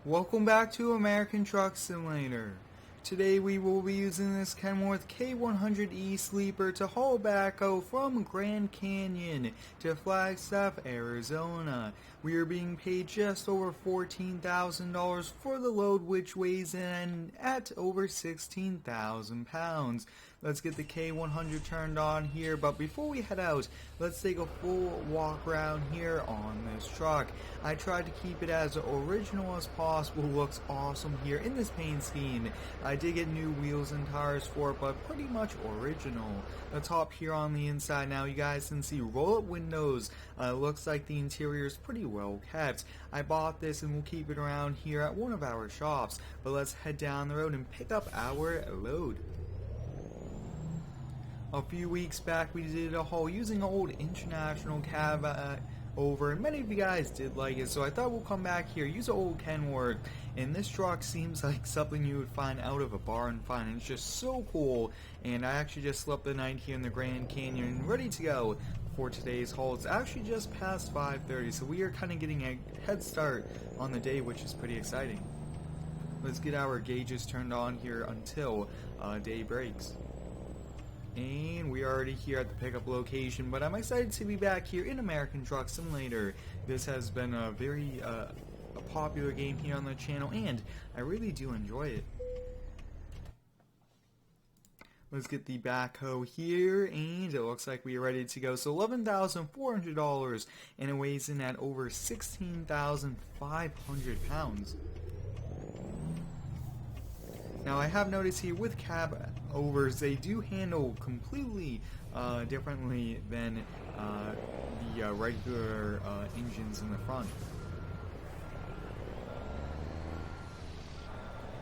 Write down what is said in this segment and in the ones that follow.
Welcome back to American Truck Simulator. Today we will be using this Kenworth K100E sleeper to haul backhoe from Grand Canyon to Flagstaff, Arizona. We are being paid just over $14,000 for the load, which weighs in at over 16,000 pounds. Let's get the K100 turned on here, but before we head out, let's take a full walk around here on this truck. I tried to keep it as original as possible. Looks awesome here in this paint scheme. I did get new wheels and tires for it, but pretty much original. Let's hop here on the inside now. You guys can see roll-up windows. Looks like the interior is pretty well kept. I bought this and we'll keep it around here at one of our shops, but let's head down the road and pick up our load. A few weeks back we did a haul using an old International cab over, and many of you guys did like it, so I thought we'll come back here, use an old Kenworth, and this truck seems like something you would find out of a barn find. It's just so cool, and I actually just slept the night here in the Grand Canyon, ready to go for today's haul. It's actually just past 5:30, so we are kind of getting a head start on the day, which is pretty exciting. Let's get our gauges turned on here until day breaks. And we are already here at the pickup location, but I'm excited to be back here in American Truck Simulator. This has been a very a popular game here on the channel, and I really do enjoy it. Let's get the backhoe here, and it looks like we are ready to go. So $11,400, and it weighs in at over 16,500 pounds. Now I have noticed here with cab overs, they do handle completely differently than the regular engines in the front.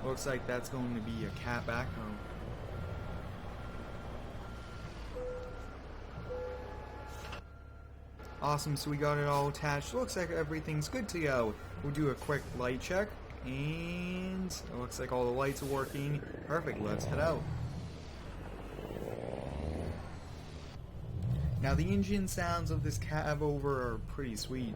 Looks like that's going to be a cab backhoe. Awesome, so we got it all attached. Looks like everything's good to go. We'll do a quick light check. And it looks like all the lights are working. Perfect, let's head out. Now the engine sounds of this cab over are pretty sweet.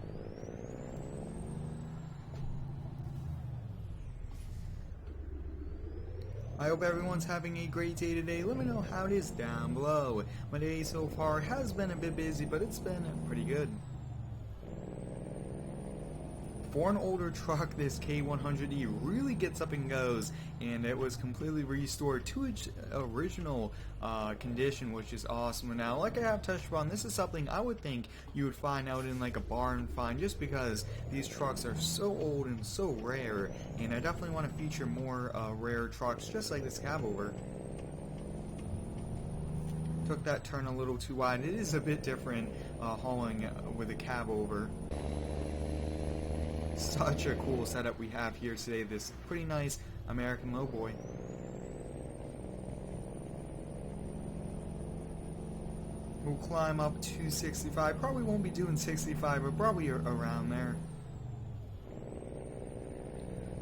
I hope everyone's having a great day today. Let me know how it is down below. My day so far has been a bit busy, but it's been pretty good. For an older truck, this K100E really gets up and goes, and it was completely restored to its original condition, which is awesome. And now, like I have touched upon, this is something I would think you would find out in like a barn find, just because these trucks are so old and so rare, and I definitely want to feature more rare trucks just like this cab over. Took that turn a little too wide. It is a bit different hauling with a cab over. Such a cool setup we have here today, this pretty nice American lowboy. We'll climb up to 65, probably won't be doing 65, but probably around there.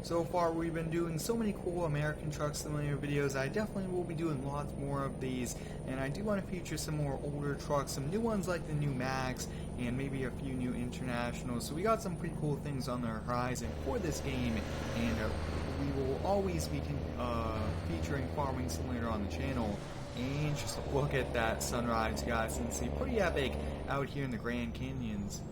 So far we've been doing so many cool American Truck Simulator videos. I definitely will be doing lots more of these, and I do want to feature some more older trucks, some new ones like the new Max, and maybe a few new Internationals. So we got some pretty cool things on the horizon for this game, and we will always be featuring Farming Simulator on the channel. And just look at that sunrise, guys, and see, pretty epic out here in the Grand Canyons.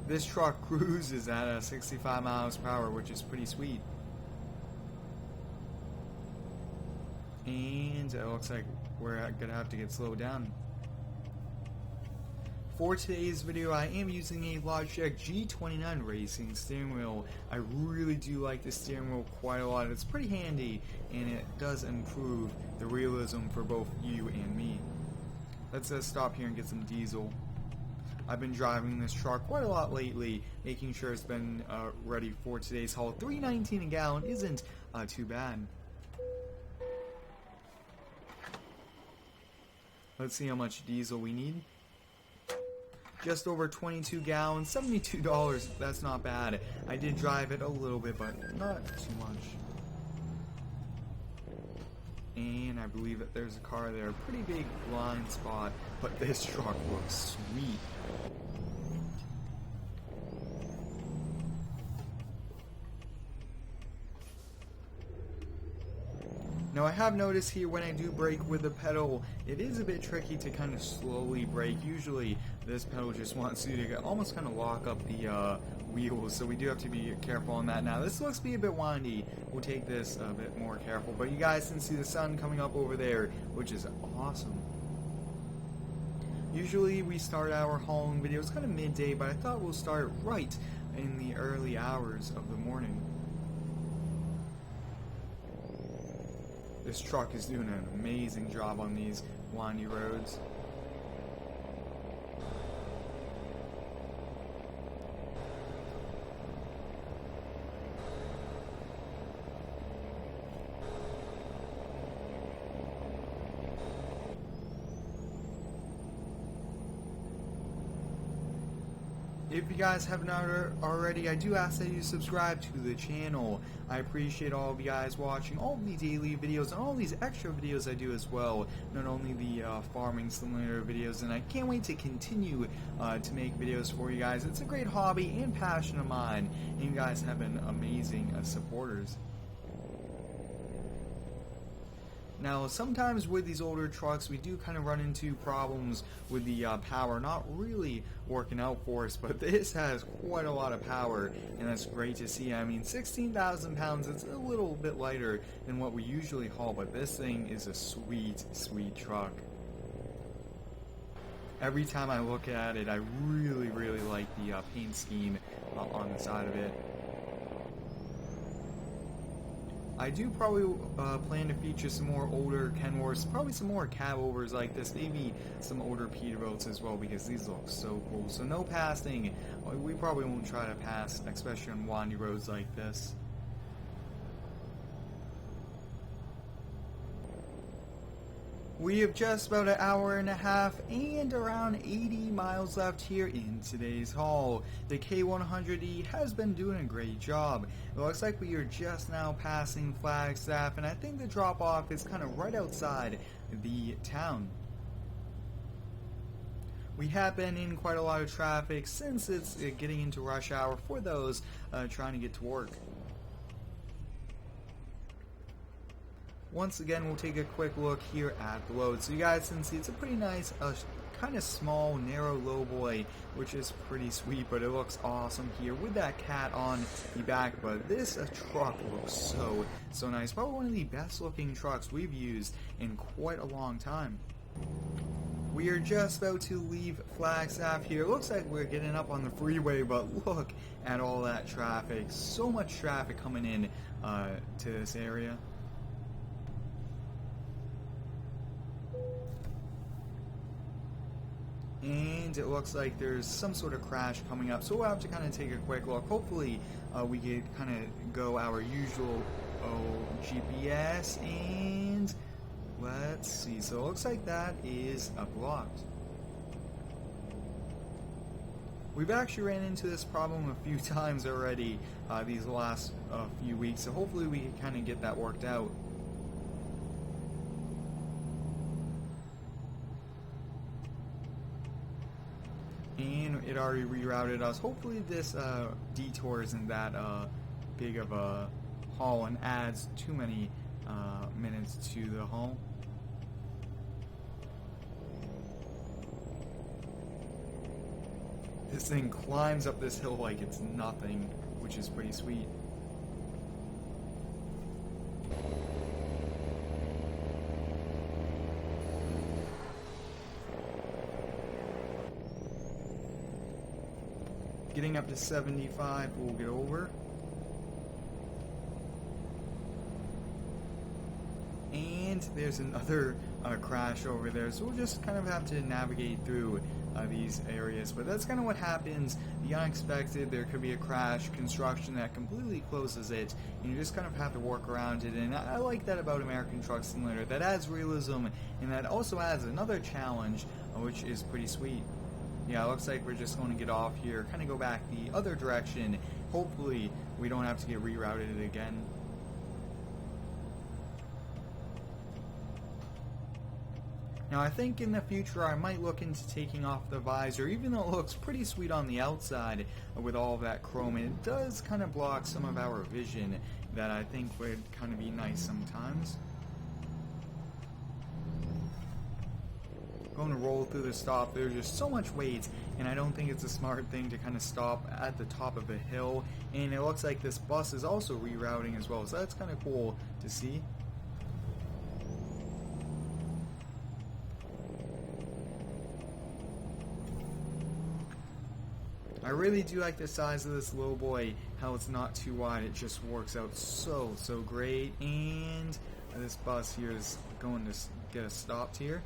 This truck cruises at 65 miles per hour, which is pretty sweet. And it looks like we're gonna have to get slowed down. For today's video, I am using a Logitech G29 racing steering wheel. I really do like this steering wheel quite a lot. It's pretty handy, and it does improve the realism for both you and me. Let's stop here and get some diesel. I've been driving this truck quite a lot lately, making sure it's been ready for today's haul. $3.19 a gallon isn't too bad. Let's see how much diesel we need. Just over 22 gallons, $72. That's not bad. I did drive it a little bit, but not too much. And I believe that there's a car there. Pretty big blind spot, but this truck looks sweet. Now I have noticed here when I do brake with the pedal, it is a bit tricky to kind of slowly brake. Usually this pedal just wants you to almost kind of lock up the wheels, so we do have to be careful on that. Now this looks to be a bit windy. We'll take this a bit more careful, but you guys can see the sun coming up over there, which is awesome. Usually we start our hauling videos kind of midday, but I thought we'll start right in the early hours of the morning. This truck is doing an amazing job on these windy roads. If you guys haven't already, I do ask that you subscribe to the channel. I appreciate all of you guys watching all the daily videos and all these extra videos I do as well. Not only the farming simulator videos, and I can't wait to continue to make videos for you guys. It's a great hobby and passion of mine, and you guys have been amazing supporters. Now, sometimes with these older trucks, we do kind of run into problems with the power not really working out for us, but this has quite a lot of power, and that's great to see. I mean, 16,000 pounds, it's a little bit lighter than what we usually haul, but this thing is a sweet, sweet truck. Every time I look at it, I really, really like the paint scheme on the side of it. I do probably plan to feature some more older Kenworths, probably some more cab-overs like this, maybe some older Peterbilts as well, because these look so cool. So no passing. We probably won't try to pass, especially on windy roads like this. We have just about an hour and a half and around 80 miles left here in today's haul. The K100E has been doing a great job. It looks like we are just now passing Flagstaff, and I think the drop-off is kind of right outside the town. We have been in quite a lot of traffic since it's getting into rush hour for those trying to get to work. Once again, we'll take a quick look here at the load. So you guys can see it's a pretty nice, kind of small, narrow lowboy, which is pretty sweet, but it looks awesome here with that cat on the back. But this truck looks so nice. Probably one of the best looking trucks we've used in quite a long time. We are just about to leave Flagstaff here. Looks like we're getting up on the freeway, but look at all that traffic. So much traffic coming in to this area. And it looks like there's some sort of crash coming up, so we'll have to kind of take a quick look. Hopefully we can kind of go our usual GPS, and let's see. So it looks like that is blocked. We've actually ran into this problem a few times already these last few weeks, so hopefully we can kind of get that worked out. And it already rerouted us. Hopefully this detour isn't that big of a haul and adds too many minutes to the haul. This thing climbs up this hill like it's nothing, which is pretty sweet. Getting up to 75, we'll get over. And there's another crash over there, so we'll just kind of have to navigate through these areas. But that's kind of what happens, the unexpected. There could be a crash, construction that completely closes it, and you just kind of have to work around it. And I like that about American Truck Simulator. That adds realism, and that also adds another challenge, which is pretty sweet. Yeah, it looks like we're just going to get off here, kind of go back the other direction. Hopefully we don't have to get rerouted again. Now I think in the future I might look into taking off the visor, even though it looks pretty sweet on the outside with all of that chrome, and it does kind of block some of our vision that I think would kind of be nice sometimes. going to roll through the stop. There's just so much weight, and I don't think it's a smart thing to kind of stop at the top of a hill. And it looks like this bus is also rerouting as well, so that's kind of cool to see. I really do like the size of this little boy, how it's not too wide, it just works out so great. And this bus here is going to get us stopped here.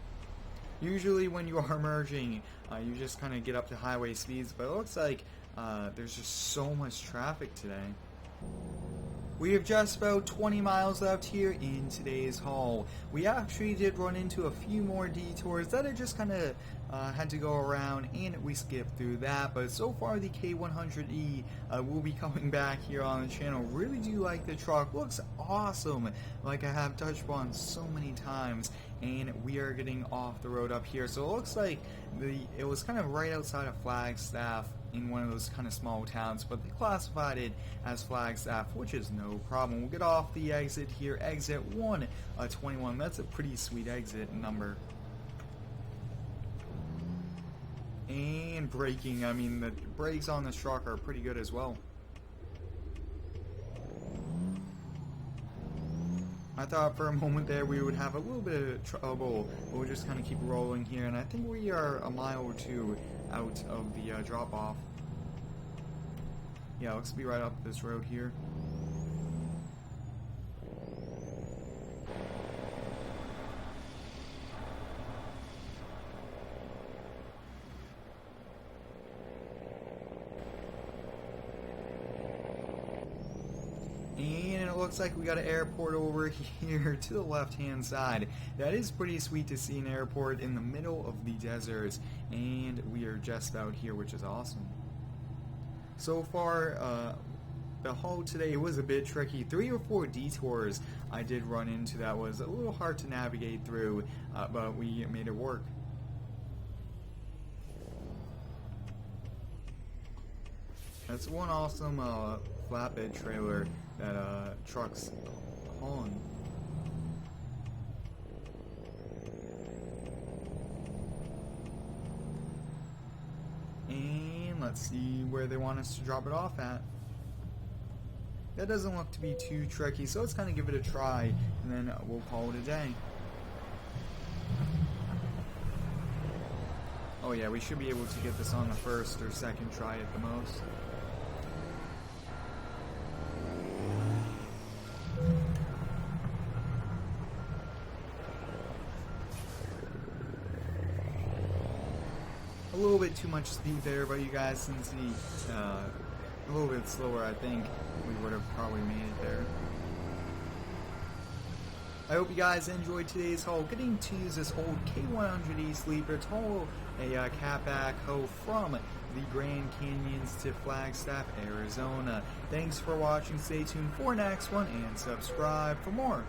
Usually when you are merging, you just kind of get up to highway speeds, but it looks like there's just so much traffic today. We have just about 20 miles left here in today's haul. We actually did run into a few more detours that I just kind of had to go around, and we skipped through that. But so far the K100E will be coming back here on the channel. Really do like the truck. Looks awesome, like I have touched upon so many times. And we are getting off the road up here. So it looks like it was kind of right outside of Flagstaff, in one of those kind of small towns, but they classified it as Flagstaff, which is no problem. We'll get off the exit here, exit 121. That's a pretty sweet exit number. And braking, I mean, the brakes on this truck are pretty good as well. I thought for a moment there we would have a little bit of trouble, but we'll just kind of keep rolling here, and I think we are a mile or two out of the drop-off. Yeah, let's be right up this road here. And it looks like we got an airport over here to the left-hand side. That is pretty sweet to see an airport in the middle of the desert, and we are just out here, which is awesome. So far, the haul today was a bit tricky. 3 or 4 detours I did run into that was a little hard to navigate through, but we made it work. That's one awesome flatbed trailer that truck's hauling. And let's see where they want us to drop it off at. That doesn't look to be too tricky, so let's kind of give it a try, and then we'll call it a day. Oh yeah, we should be able to get this on the first or second try at the most. A little bit too much speed there, but you guys, since a little bit slower, I think we would have probably made it there. I hope you guys enjoyed today's haul, getting to use this old K100E sleeper to haul a cat backhoe from the Grand Canyons to Flagstaff, Arizona. Thanks for watching. Stay tuned for next one and subscribe for more.